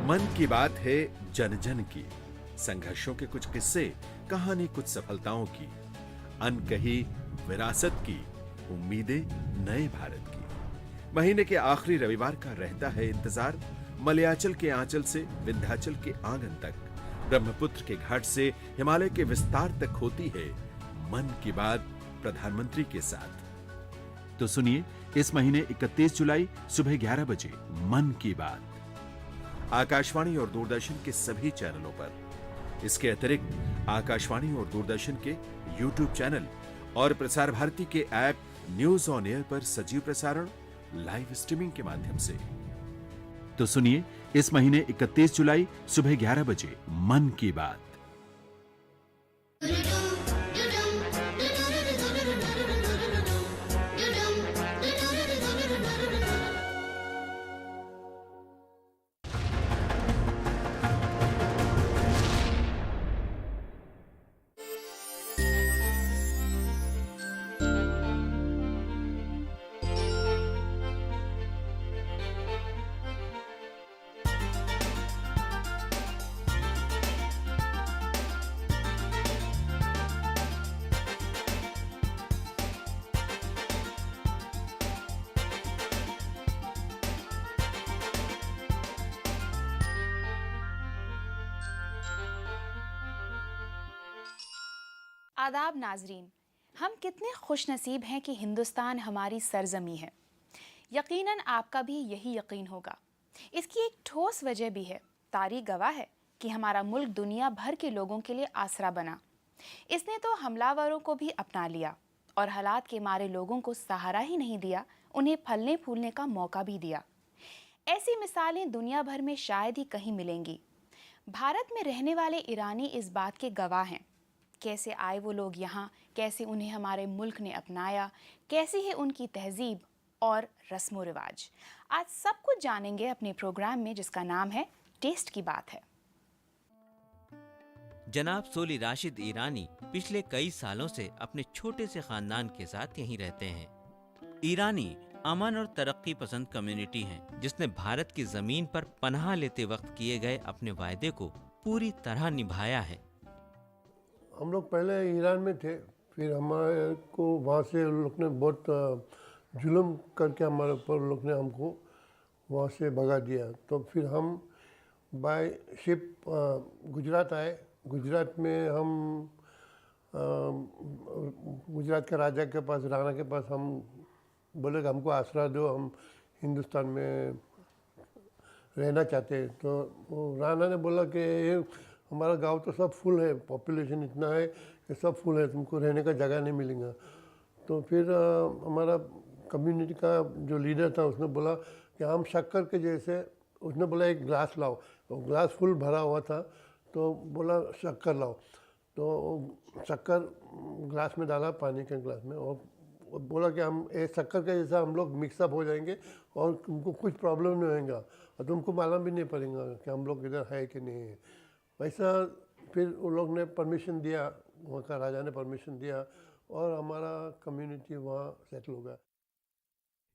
मन की बात है जन जन की, संघर्षों के कुछ किस्से, कहानी कुछ सफलताओं की, अनकही विरासत की, उम्मीदें नए भारत की। महीने के आखिरी रविवार का रहता है इंतजार। मलयाचल के आंचल से विंध्याचल के आंगन तक, ब्रह्मपुत्र के घाट से हिमालय के विस्तार तक होती है मन की बात प्रधानमंत्री के साथ। तो सुनिए इस महीने 31 जुलाई सुबह 11 बजे मन की बात आकाशवाणी और दूरदर्शन के सभी चैनलों पर। इसके अतिरिक्त आकाशवाणी और दूरदर्शन के YouTube चैनल और प्रसार भारती के ऐप न्यूज ऑन एयर पर सजीव प्रसारण, लाइव स्ट्रीमिंग के माध्यम से। तो सुनिए इस महीने 31 जुलाई सुबह 11 बजे मन की बात। आदाब नाजरीन, हम कितने खुशनसीब हैं कि हिंदुस्तान हमारी सरजमी है। यकीनन आपका भी यही यकीन होगा। इसकी एक ठोस वजह भी है। तारीख गवाह है कि हमारा मुल्क दुनिया भर के लोगों के लिए आसरा बना। इसने तो हमलावरों को भी अपना लिया और हालात के मारे लोगों को सहारा ही नहीं दिया, उन्हें फलने फूलने का मौका भी दिया। ऐसी मिसालें दुनिया भर में शायद ही कहीं मिलेंगी। भारत में रहने वाले ईरानी इस बात के गवाह हैं। कैसे आए वो लोग यहाँ, कैसे उन्हें हमारे मुल्क ने अपनाया, कैसी है उनकी तहजीब और रस्म रिवाज। आज सब कुछ जानेंगे अपने प्रोग्राम में, जिसका नाम है टेस्ट की बात है। जनाब सोली राशिद ईरानी पिछले कई सालों से अपने छोटे से खानदान के साथ यहीं रहते हैं। ईरानी अमन और तरक्की पसंद कम्युनिटी हैं, जिसने भारत की जमीन पर पनाह लेते वक्त किए गए अपने वायदे को पूरी तरह निभाया है। हम लोग पहले ईरान में थे, फिर हमारे को वहाँ से लोग ने बहुत जुल्म करके हमारे ऊपर लोग ने हमको वहाँ से भगा दिया। तो फिर हम बाय शिप गुजरात आए। गुजरात में हम गुजरात के राजा के पास, राणा के पास हम बोले कि हमको आसरा दो, हम हिंदुस्तान में रहना चाहते हैं। तो वो राणा ने बोला कि ये हमारा गांव तो सब फुल है, पॉपुलेशन इतना है कि सब फुल है, तुमको रहने का जगह नहीं मिलेगा। तो फिर हमारा कम्युनिटी का जो लीडर था उसने बोला कि हम शक्कर के जैसे, उसने बोला एक ग्लास लाओ। तो ग्लास फुल भरा हुआ था, तो बोला शक्कर लाओ। तो शक्कर ग्लास में डाला, पानी के ग्लास में, और बोला कि हम एक शक्कर के जैसा हम लोग मिक्सअप हो जाएंगे और तुमको कुछ प्रॉब्लम नहीं होगा और तुमको मालूम भी नहीं पड़ेगा कि हम लोग इधर है कि नहीं है। वैसा फिर उन लोग ने परमिशन दिया, वहाँ का राजा ने परमिशन दिया और हमारा कम्युनिटी वहाँ सेटल हो गया।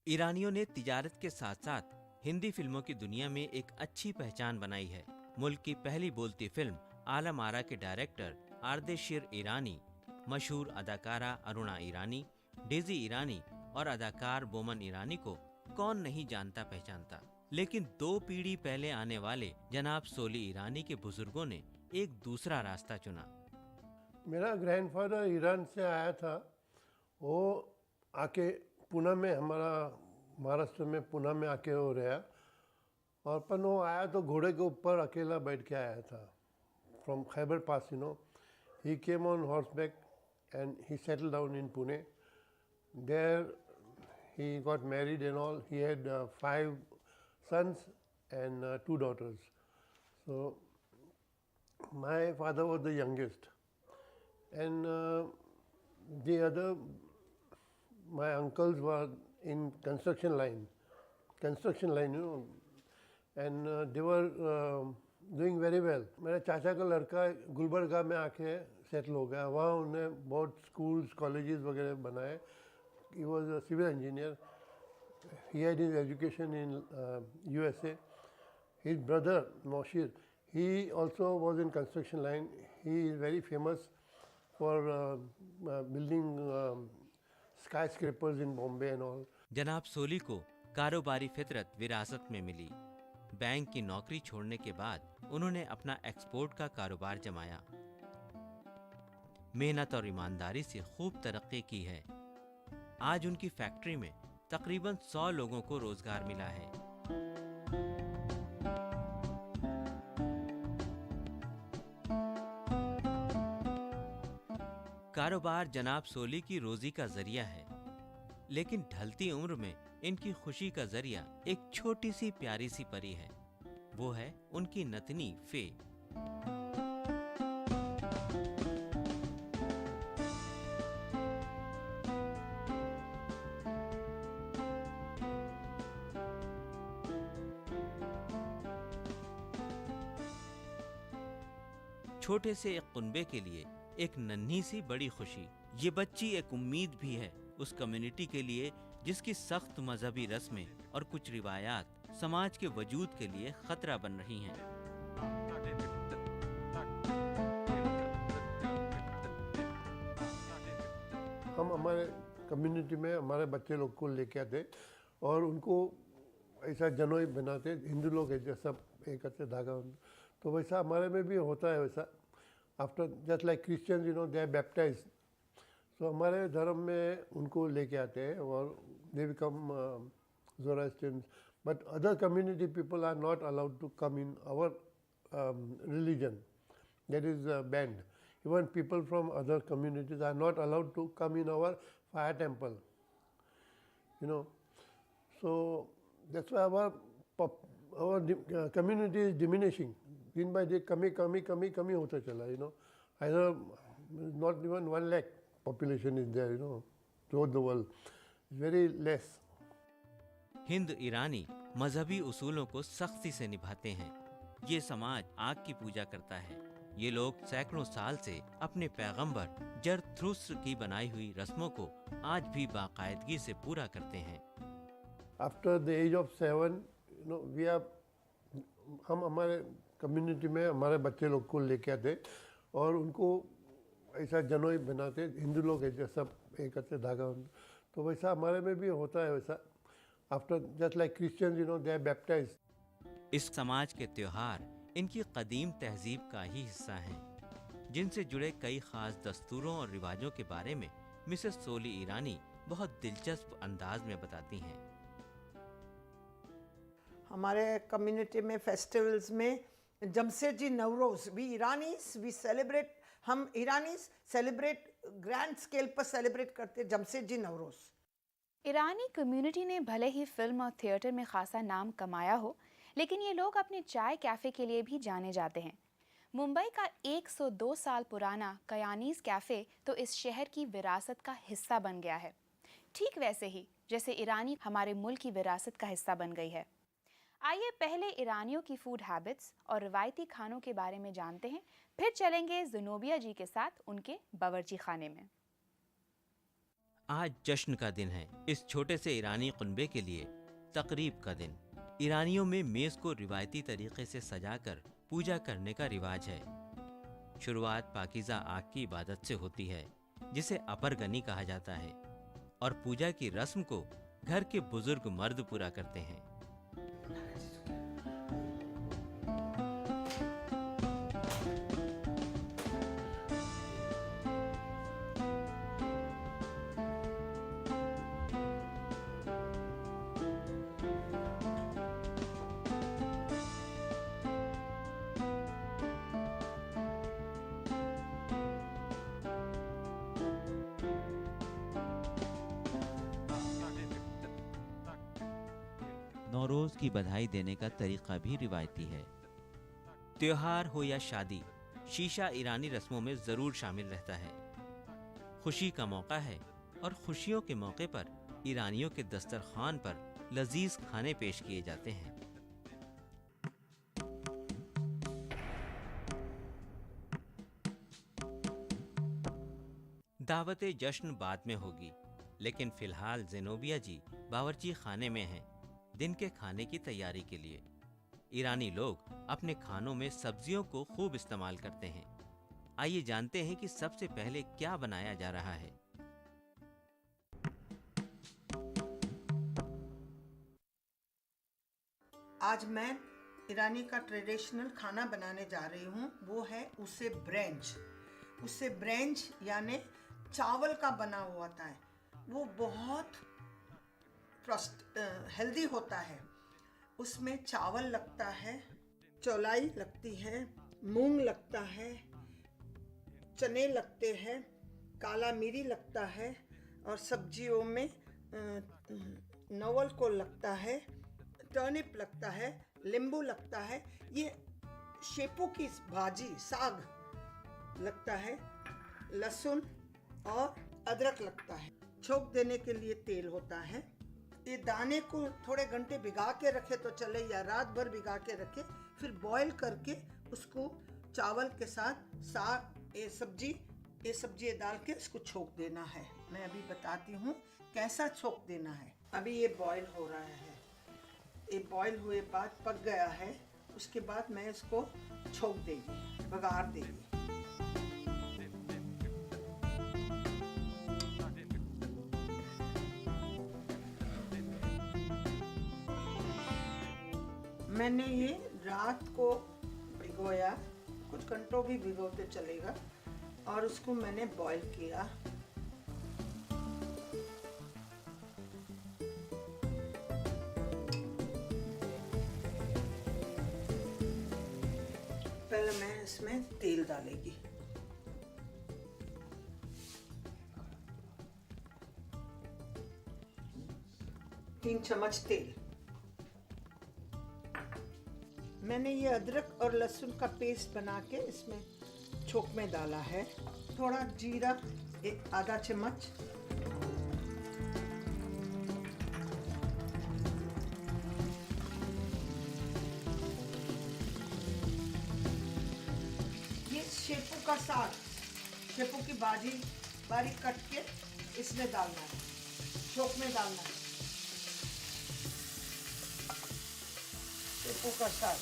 ईरानियों ने तिजारत के साथ साथ हिंदी फिल्मों की दुनिया में एक अच्छी पहचान बनाई है। मुल्क की पहली बोलती फिल्म आलम आरा के डायरेक्टर आर्देशिर ईरानी, मशहूर अदाकारा अरुणा ईरानी, डेजी ईरानी और अदाकार बोमन ईरानी को कौन नहीं जानता पहचानता। लेकिन 2 पीढ़ी पहले आने वाले जनाब सोली ईरानी के बुजुर्गों ने एक दूसरा रास्ता चुना। मेरा ग्रैंडफादर ईरान से आया था। वो आके पुणे में, हमारा महाराष्ट्र में पुणे में आके वो रहा। और अपन वो आया तो घोड़े के ऊपर अकेला बैठ के आया था, from Khyber pass, he came on horseback and he settle down in Pune. There he got married and all. He had 5 sons and 2 daughters. So my father was the youngest, and the other, my uncles were in construction line, and they were doing very well. मेरे चाचा का लड़का गुलबर्गा में आके settle हो गया। वहाँ उन्हें बहुत स्कूल्स, कॉलेजेस वगैरह बनाए। He was a civil engineer. He had his education in USA. His brother Moshir, he also was in construction line. He is very famous for building skyscrapers in Bombay and all. जनाब सोली को कारोबारी फितरत विरासत में मिली। Bank की नौकरी छोड़ने के बाद उन्होंने अपना एक्सपोर्ट का कारोबार जमाया। मेहनत और ईमानदारी से खूब तरक्की की है। आज उनकी फैक्ट्री में तकरीबन 100 लोगों को रोजगार मिला है। कारोबार जनाब सोली की रोजी का जरिया है, लेकिन ढलती उम्र में इनकी खुशी का जरिया एक छोटी सी प्यारी सी परी है। वो है उनकी नतनी फे। छोटे से एक कुनबे के लिए एक नन्ही सी बड़ी खुशी। ये बच्ची एक उम्मीद भी है उस कम्युनिटी के लिए जिसकी सख्त मजहबी रस्में और कुछ रिवायात समाज के वजूद के लिए खतरा बन रही हैं। हम हमारे कम्युनिटी में हमारे बच्चे लोग को लेके आते और उनको ऐसा जनोई बनाते। हिंदू लोग ऐसे सब एक करते धागा, तो वैसा हमारे में भी होता है वैसा। After just like Christians, you know, they are baptize. तो हमारे धर्म में उनको लेके आते हैं और they become Zoroastrians. But other community people are not allowed to come in our religion. That is banned. Even people from other communities are not allowed to come in our fire temple. You know, so that's why our community is diminishing. दिन by day कमी होता चला, you know. Either not even 1 lakh population is there, you know, throughout the world. It's very less. Hind ईरानी मजहबी उसूलों को सख्ती से निभाते हैं। ये समाज आग की पूजा करता है। ये लोग सैकड़ों साल से अपने पैगंबर जरथुस्त्र की बनाई हुई रस्मों को आज भी बाकायदगी से पूरा करते हैं। After the age of 7, you know, we are, हम हमारे कम्युनिटी में हमारे बच्चे लोग को लेके आते और उनको ऐसा जनोई बनाते। हिंदू लोग ऐसे सब एक करते धागा, तो वैसा हमारे में भी होता है वैसा। After just like Christians, you know, they are baptised. इस समाज के त्योहार इनकी कदीम तहजीब का ही हिस्सा हैं, जिनसे जुड़े कई खास दस्तूरों और रिवाजों के बारे में मिसेस सोली ईरानी बहुत दिलचस्प अंदाज में बताती हैं। हमारे कम्युनिटी में फेस्टिवल्स में जमशेदजी नवरोज, वी सेलिब्रेट, हम ईरानीज सेलिब्रेट ग्रैंड स्केल पर सेलिब्रेट करते जमशेदजी नवरोज। ईरानी कम्युनिटी ने भले ही फिल्म और थिएटर में खासा नाम कमाया हो, लेकिन ये लोग अपने चाय कैफ़े के लिए भी जाने जाते हैं। मुंबई का 102 साल पुराना कयानीज कैफ़े तो इस शहर की विरासत का हिस्सा बन गया है, ठीक वैसे ही जैसे ईरानी हमारे मुल्क की विरासत का हिस्सा बन गई है। आइए पहले ईरानियों की फूड हैबिट्स और रवायती खानों के बारे में जानते हैं, फिर चलेंगे ज़ुनोबिया जी के साथ उनके बावर्ची खाने में। आज जश्न का दिन है। इस छोटे से ईरानी कुनबे के लिए तकरीब का दिन। ईरानियों में मेज़ को रिवायती तरीके से सजाकर पूजा करने का रिवाज है। शुरुआत पाकीज़ा आग की इबादत से होती है, जिसे अपरगनी कहा जाता है, और पूजा की रस्म को घर के बुजुर्ग मर्द पूरा करते हैं। नौरोज की बधाई देने का तरीका भी रिवायती है। त्योहार हो या शादी, शीशा ईरानी रस्मों में जरूर शामिल रहता है। खुशी का मौका है और खुशियों के मौके पर ईरानियों के दस्तरखान पर लजीज खाने पेश किए जाते हैं। दावते जश्न बाद में होगी, लेकिन फिलहाल ज़ेनोबिया जी बावर्ची खाने में हैं दिन के खाने की तैयारी के लिए। ईरानी लोग अपने खानों में सब्जियों को खूब इस्तेमाल करते हैं। आइए जानते हैं कि सबसे पहले क्या बनाया जा रहा है। आज मैं ईरानी का ट्रेडिशनल खाना बनाने जा रही हूँ। वो है उसे ब्रेंच। उसे ब्रेंच यानी चावल का बना हुआ होता है। वो बहुत हेल्दी होता है। उसमें चावल लगता है, चौलाई लगती है, मूंग लगता है, चने लगते हैं, काला मिरी लगता है और सब्जियों में नवल को लगता है, टर्निप लगता है, नींबू लगता है, ये शेपू की भाजी साग लगता है, लहसुन और अदरक लगता है। छोंक देने के लिए तेल होता है। ये दाने को थोड़े घंटे भिगा के रखे तो चले या रात भर भिगा के रखे, फिर बॉईल करके उसको चावल के साथ साग ये सब्जी डाल के इसको छोंक देना है। मैं अभी बताती हूँ कैसा छोंक देना है। अभी ये बॉईल हो रहा है। ये बॉईल हुए बाद पक गया है। उसके बाद मैं इसको छोंक देंगी, बघार देंगी। मैंने ये रात को भिगोया, कुछ घंटों भी भिगोते चलेगा, और उसको मैंने बॉईल किया। पहले मैं इसमें तेल डालेगी। तीन चम्मच तेल। मैंने ये अदरक और लहसुन का पेस्ट बना के इसमें छोंक में डाला है। थोड़ा जीरा, एक आधा चम्मच, ये शेपू का साग, शेपू की भाजी बारीक कट के इसमें डालना है, छोंक में डालना है। शेपू का साग,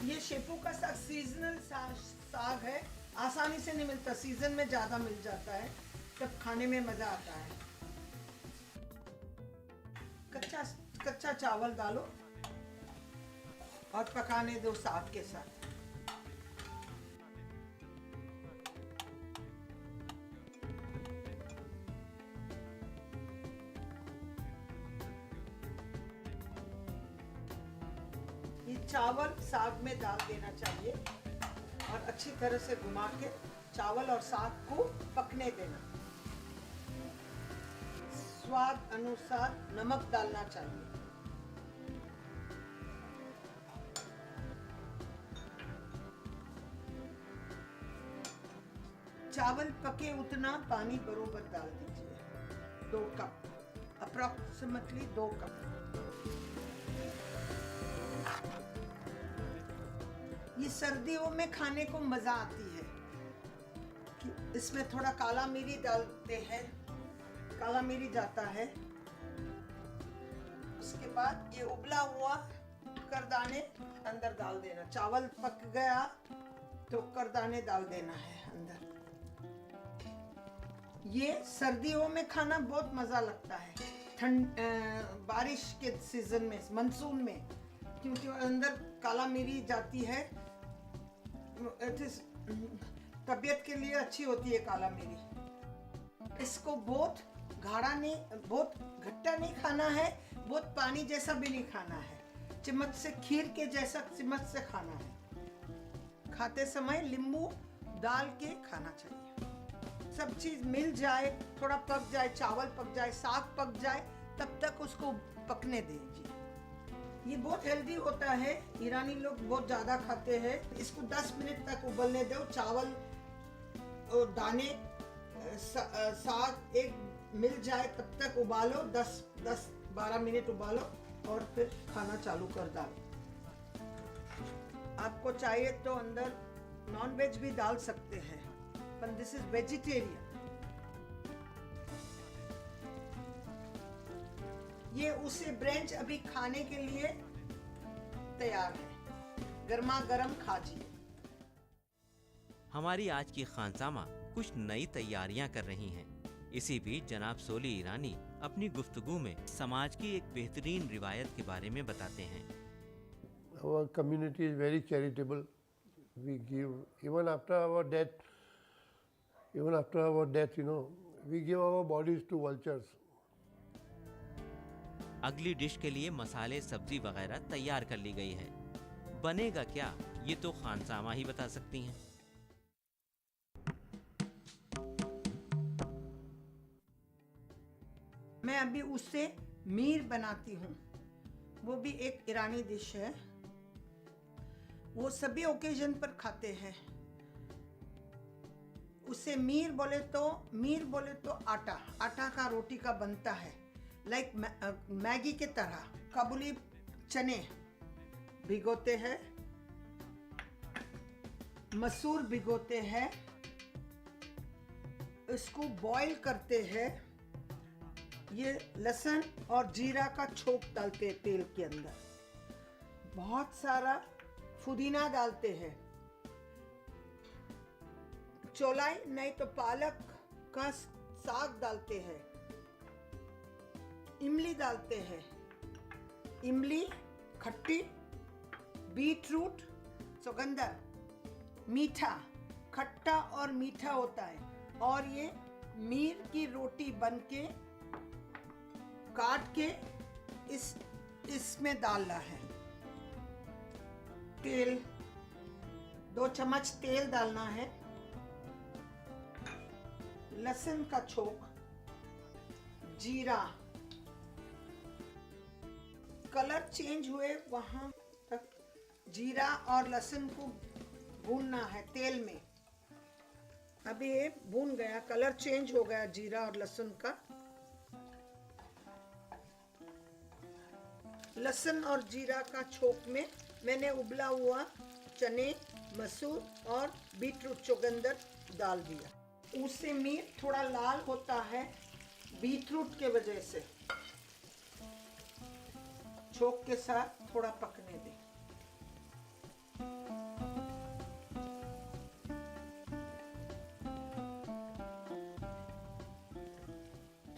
ये शेपू का साग सीजनल साग है, आसानी से नहीं मिलता, सीजन में ज़्यादा मिल जाता है, तब खाने में मज़ा आता है। कच्चा चावल डालो और पकाने दो साग के साथ। ये चावल साग में डाल देना चाहिए और अच्छी तरह से घुमा के चावल और साग को पकने देना। स्वाद अनुसार नमक डालना चाहिए। चावल पके उतना पानी बरोबर डाल दीजिए। 2 कप, अप्रोक्सीमेटली 2 कप। ये सर्दियों में खाने को मज़ा आती है। इसमें थोड़ा काला मिरी डालते हैं, काला मिरी जाता है। उसके बाद ये उबला हुआ करदाने अंदर डाल देना। चावल पक गया तो करदाने डाल देना है अंदर। ये सर्दियों में खाना बहुत मज़ा लगता है, बारिश के सीजन में, मानसून में, क्योंकि अंदर काला मिरी जाती है। तबीयत के लिए अच्छी होती है काला मिरी। इसको बहुत गाढ़ा नहीं, बहुत खट्टा नहीं खाना है, बहुत पानी जैसा भी नहीं खाना है। चम्मच से खीर के जैसा चम्मच से खाना है। खाते समय नींबू डाल के खाना चाहिए। सब चीज़ मिल जाए, थोड़ा पक जाए, चावल पक जाए, साग पक जाए, तब तक उसको पकने दीजिए। ये बहुत हेल्दी होता है, ईरानी लोग बहुत ज़्यादा खाते हैं। इसको 10 मिनट तक उबलने दो। चावल और दाने साग एक मिल जाए तब तक उबालो, 10-12 मिनट उबालो और फिर खाना चालू कर डालो। आपको चाहिए तो अंदर नॉन वेज भी डाल सकते हैं, पर दिस इज वेजिटेरियन। ये उसे ब्रेंच अभी खाने के लिए तैयार है, गर्मा गर्म खाजिए। हमारी आज की खानसामा कुछ नई तैयारियां कर रही हैं। इसी बीच जनाब सोली ईरानी अपनी गुफ्तगू में समाज की एक बेहतरीन रिवायत के बारे में बताते हैं। Our community is very charitable. We give even after our death, we give our bodies to vultures. अगली डिश के लिए मसाले, सब्जी वगैरह तैयार कर ली गई है। बनेगा क्या, ये तो खानसामा ही बता सकती हैं। मैं अभी उससे मीर बनाती हूँ। वो भी एक ईरानी डिश है, वो सभी ओकेजन पर खाते हैं। उसे मीर बोले तो आटा का रोटी का बनता है, लाइक मैगी के तरह। काबुली चने भिगोते हैं, मसूर भिगोते हैं, इसको बॉईल करते हैं। ये लहसुन और जीरा का छोंक डालते हैं तेल के अंदर, बहुत सारा पुदीना डालते हैं, चौलाई नहीं तो पालक का साग डालते हैं, इमली डालते हैं, इमली खट्टी, बीटरूट, चुकंदर, मीठा, खट्टा और मीठा होता है। और ये मीर की रोटी बनके काट के इसमें डालना है। तेल 2 चम्मच तेल डालना है, लहसुन का छोंक, जीरा, कलर चेंज हुए वहां तक जीरा और लहसुन को भूनना है तेल में। अभी ये भून गया, कलर चेंज हो गया जीरा और लहसुन का। लहसुन और जीरा का छोंक में मैंने उबला हुआ चने, मसूर और बीटरूट चुकंदर डाल दिया। उससे मीट थोड़ा लाल होता है बीटरूट के वजह से। छोंक के साथ थोड़ा पकने दें।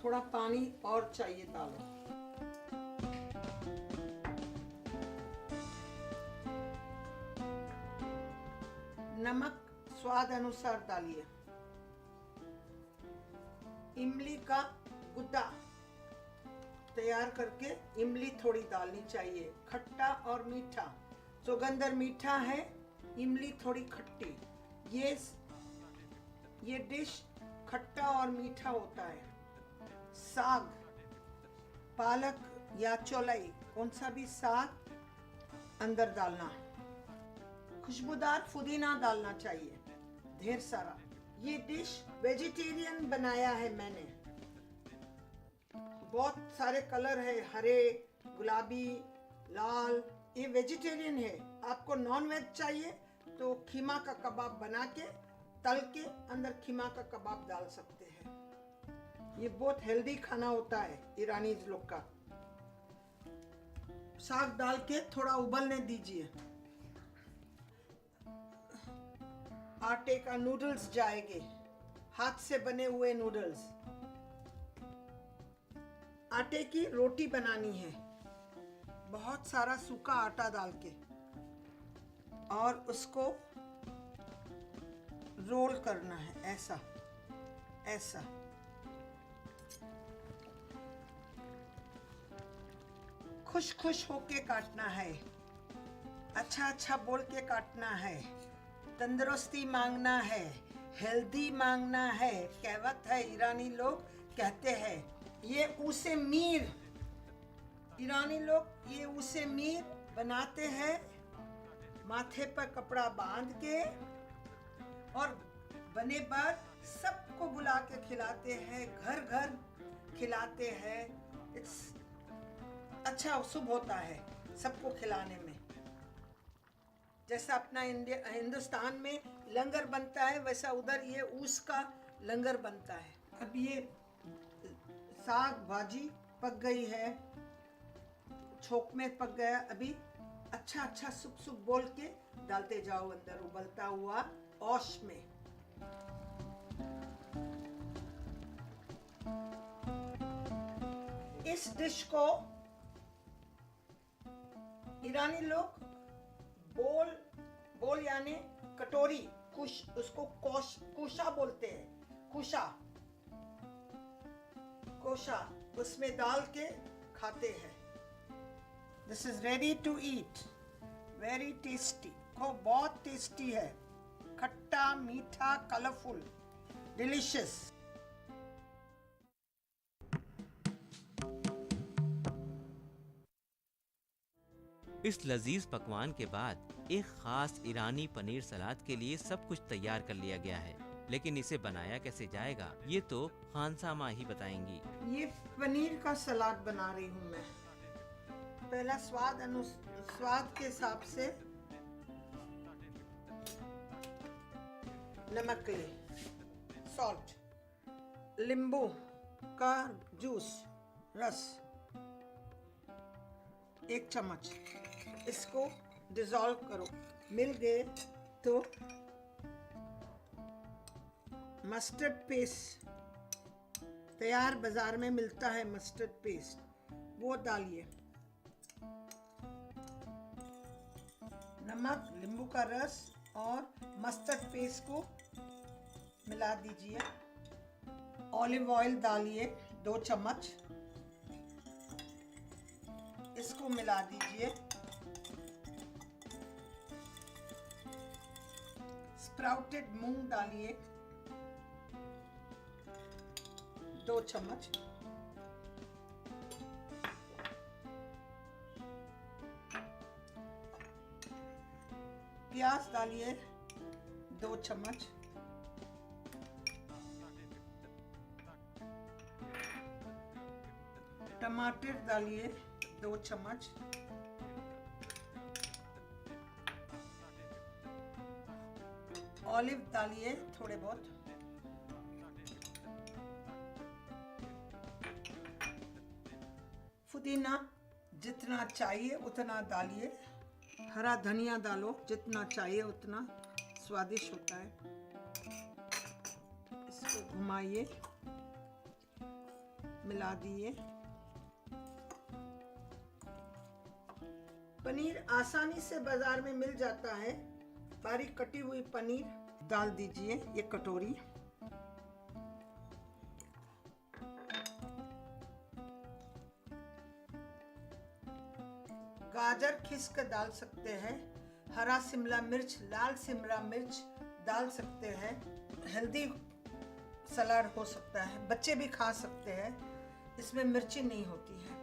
थोड़ा पानी और चाहिए डालो। नमक स्वाद अनुसार डालिए। इमली का गुद्दा तैयार करके इमली थोड़ी डालनी चाहिए, खट्टा और मीठा। चुकंदर मीठा है, इमली थोड़ी खट्टी। ये डिश खट्टा और मीठा होता है। साग, पालक या चौलाई, कौन सा भी साग अंदर डालना है। खुशबूदार पुदीना डालना चाहिए, ढेर सारा। ये डिश वेजिटेरियन बनाया है मैंने। बहुत सारे कलर है, हरे, गुलाबी, लाल। ये वेजिटेरियन है। आपको नॉन वेज चाहिए तो खीमा का कबाब बना के तल के अंदर खीमा का कबाब डाल सकते हैं। ये बहुत हेल्दी खाना होता है ईरानी लोग का। साग डाल के थोड़ा उबलने दीजिए। आटे का नूडल्स जाएंगे, हाथ से बने हुए नूडल्स। आटे की रोटी बनानी है, बहुत सारा सूखा आटा डाल के, और उसको रोल करना है ऐसा ऐसा। खुश खुश होके काटना है, अच्छा अच्छा बोल के काटना है। तंदुरुस्ती मांगना है, हेल्दी मांगना है। कहावत है, ईरानी लोग कहते हैं ये उसे मीर। ईरानी लोग ये उसे मीर बनाते हैं, माथे पर कपड़ा बांध के, और बने बाद सबको बुला के खिलाते हैं, घर घर खिलाते हैं। अच्छा शुभ होता है सबको खिलाने में। जैसा अपना हिंदुस्तान में लंगर बनता है, वैसा उधर ये ऊस का लंगर बनता है। अब ये साग भाजी पक गई है, छोक में पक गया। अभी अच्छा अच्छा सुप सुप बोल के डालते जाओ अंदर उबलता हुआ औश में। इस डिश को ईरानी लोग बोल यानी कटोरी, उसको कुशा बोलते हैं। कोशा उसमें डाल के खाते हैं। This is ready to eat, very tasty. को बहुत टेस्टी है, खट्टा मीठा कलरफुल डिलीशियस। इस लजीज पकवान के बाद एक खास ईरानी पनीर सलाद के लिए सब कुछ तैयार कर लिया गया है, लेकिन इसे बनाया कैसे जाएगा ये तो खानसामा ही बताएंगी। ये पनीर का सलाद बना रही हूँ मैं। पहला स्वाद के हिसाब से नमक ले, सॉल्ट, नींबू का जूस रस 1 चम्मच, इसको डिसॉल्व करो। मिल गए तो मस्टर्ड पेस्ट तैयार बाजार में मिलता है, मस्टर्ड पेस्ट वो डालिए। नमक, नींबू का रस और मस्टर्ड पेस्ट को मिला दीजिए। ऑलिव ऑयल डालिए 2 चम्मच, इसको मिला दीजिए। स्प्राउटेड मूंग डालिए 2 चम्मच। प्याज डालिए 2 चम्मच। टमाटर डालिए 2 चम्मच। ऑलिव डालिए थोड़े बहुत। पुदीना जितना चाहिए उतना डालिए। हरा धनिया डालो जितना चाहिए उतना, स्वादिष्ट होता है। इसको घुमाइए, मिला दिए। पनीर आसानी से बाजार में मिल जाता है। बारीक कटी हुई पनीर डाल दीजिए ये कटोरी। गाजर खिसक डाल सकते हैं। हरा शिमला मिर्च, लाल शिमला मिर्च डाल सकते हैं। हेल्दी सलाद हो सकता है, बच्चे भी खा सकते हैं। इसमें मिर्ची नहीं होती है।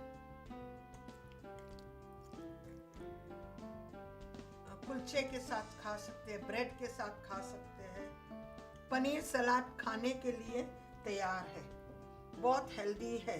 कुलचे के साथ खा सकते हैं, ब्रेड के साथ खा सकते हैं। पनीर सलाद खाने के लिए तैयार है, बहुत हेल्दी है।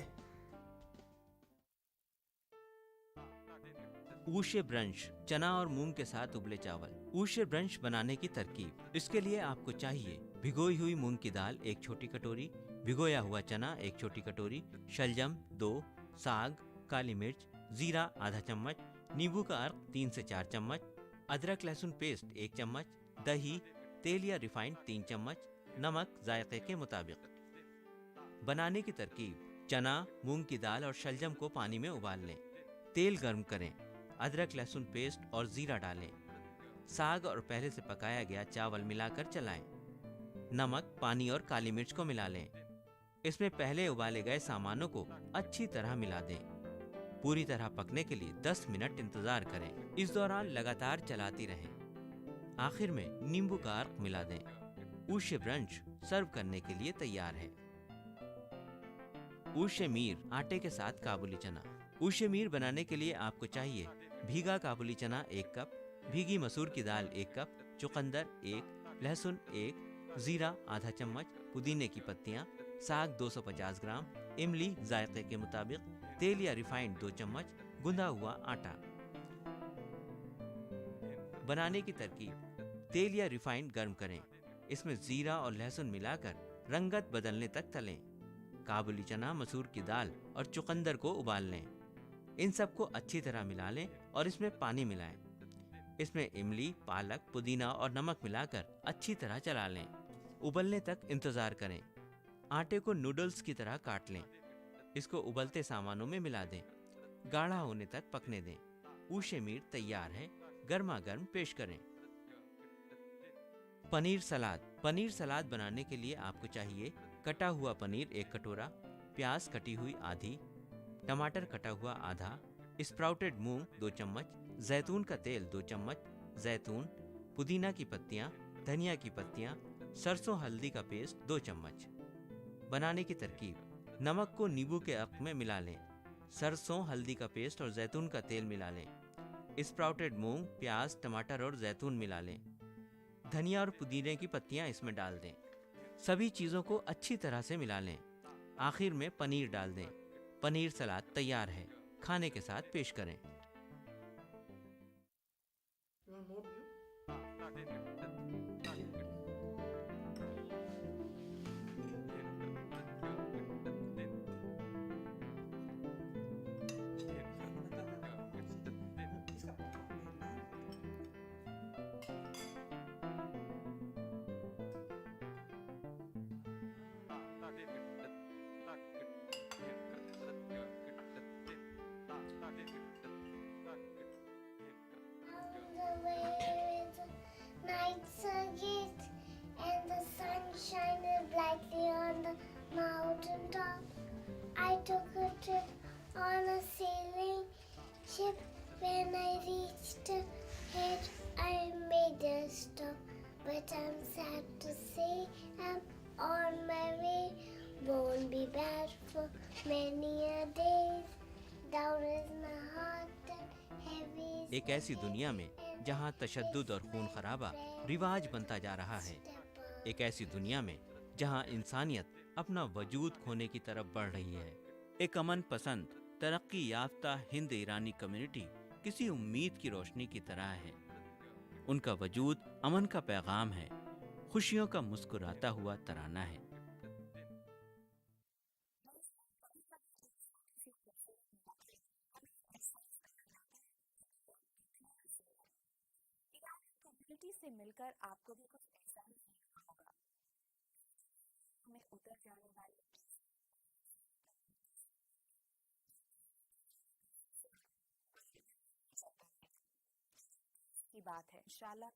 ऊशे ब्रंच, चना और मूंग के साथ उबले चावल। ऊशे ब्रंच बनाने की तरकीब। इसके लिए आपको चाहिए भिगोई हुई मूंग की दाल 1 छोटी कटोरी, भिगोया हुआ चना 1 छोटी कटोरी, शलजम 2, साग, काली मिर्च, जीरा आधा चम्मच, नींबू का अर्क 3 से 4 चम्मच, अदरक लहसुन पेस्ट 1 चम्मच, दही, तेल या रिफाइंड 3 चम्मच, नमक जायके के मुताबिक। बनाने की तरकीब। चना, मूंग की दाल और शलजम को पानी में उबाल लें। तेल गर्म करें, अदरक लहसुन पेस्ट और जीरा डालें। साग और पहले से पकाया गया चावल मिलाकर चलाएं। नमक, पानी और काली मिर्च को मिला लें। इसमें पहले उबाले गए सामानों को अच्छी तरह मिला दें। पूरी तरह पकने के लिए 10 मिनट इंतजार करें। इस दौरान लगातार चलाती रहें। आखिर में नींबू का अर्क मिला दें। ऊशे ब्रंच सर्व करने के लिए तैयार है। ऊशे मीर, आटे के साथ काबुली चना। ऊशे मीर बनाने के लिए आपको चाहिए भीगा काबुली चना 1 कप, भीगी मसूर की दाल 1 कप, चुकंदर 1, लहसुन 1, जीरा आधा चम्मच, पुदीने की पत्तियां, साग 250 ग्राम, इमली जायके के मुताबिक, तेल या रिफाइंड 2 चम्मच, गुंदा हुआ आटा। बनाने की तरकीब। तेल या रिफाइंड गर्म करें, इसमें जीरा और लहसुन मिलाकर रंगत बदलने तक तलें। काबुली चना, मसूर की दाल और चुकंदर को उबाल लें। इन सबको अच्छी तरह मिला लें और इसमें पानी मिलाएं। इसमें इमली, पालक, पुदीना और नमक मिलाकर अच्छी तरह चला लें। उबलने तक इंतजार करें। आटे को नूडल्स की तरह काट लें। इसको उबलते सामानों में मिला दें। गाढ़ा होने तक पकने दें। ऊशे मीट तैयार है। गर्मा गर्म पेश करें। पनीर सलाद। पनीर सलाद बनाने के लिए आपको चाहिए कटा हुआ पनीर 1 कटोरा, प्याज कटी हुई आधी, टमाटर कटा हुआ आधा, स्प्राउटेड मूंग 2 चम्मच, जैतून का तेल 2 चम्मच, जैतून, पुदीना की पत्तियां, धनिया की पत्तियां, सरसों हल्दी का पेस्ट 2 चम्मच। बनाने की तरकीब: नमक को नींबू के अर्क में मिला लें। सरसों हल्दी का पेस्ट और जैतून का तेल मिला लें। स्प्राउटेड मूंग, प्याज, टमाटर और जैतून मिला लें। धनिया और पुदीने की पत्तियां इसमें डाल दें। सभी चीज़ों को अच्छी तरह से मिला लें। आखिर में पनीर डाल दें। पनीर सलाद तैयार है। खाने के साथ पेश करें। You want more blue? इसका The way the nights are gate and the sun shining brightly on the mountain top. I took a trip on a sailing ship. When I reached it, I made a stop. But I'm sad to say I'm on my way. Won't be back for many a days. Down is my heart and heavy is एक ऐसी दुनिया में जहां तशद्दुद और खून खराबा रिवाज बनता जा रहा है। एक ऐसी दुनिया में जहां इंसानियत अपना वजूद खोने की तरफ बढ़ रही है। एक अमन पसंद, तरक्की याफ्ता हिंद ईरानी कम्युनिटी किसी उम्मीद की रोशनी की तरह है। उनका वजूद अमन का पैगाम है, खुशियों का मुस्कुराता हुआ तराना है। कम्युनिटी से मिलकर आपको भी कुछ ऐसा ही सीखना होगा। हमें उतर जाने वाले की बात है। इंशाल्लाह